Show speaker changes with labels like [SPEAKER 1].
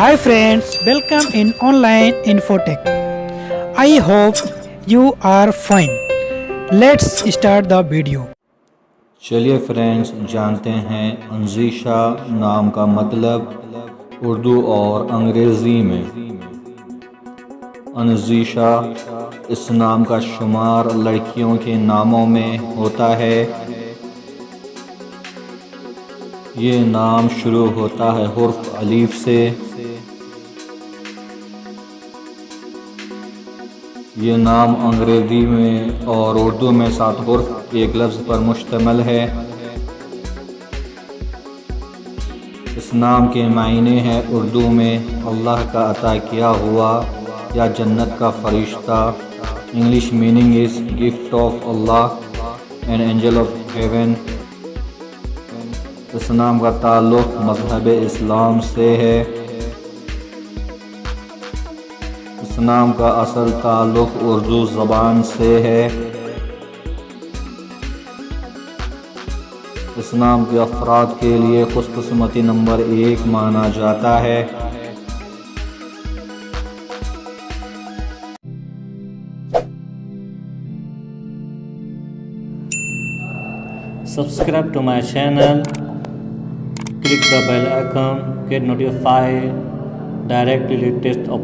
[SPEAKER 1] Hi friends, welcome in online Infotech. I hope you are fine. Let's start the video.
[SPEAKER 2] چلیے friends جانتے ہیں انزیشہ نام کا مطلب اردو اور انگریزی میں۔ انزیشہ اس نام کا شمار لڑکیوں کے ناموں میں ہوتا ہے۔ یہ نام شروع ہوتا ہے حرف الف سے۔ یہ نام انگریزی میں اور اردو میں 7 حرف ایک لفظ پر مشتمل ہے۔ اس نام کے معنی ہے اردو میں اللہ کا عطا کیا ہوا یا جنت کا فرشتہ۔ English meaning is gift of Allah and angel of heaven. اس نام کا تعلق مذہب اسلام سے ہے۔ اس نام کا اصل تعلق اردو زبان سے ہے۔ اس نام کے افراد کے لیے خوش قسمتی نمبر 1 مانا جاتا ہے۔
[SPEAKER 3] Subscribe to my channel, click the bell icon, get notified directly latest upload.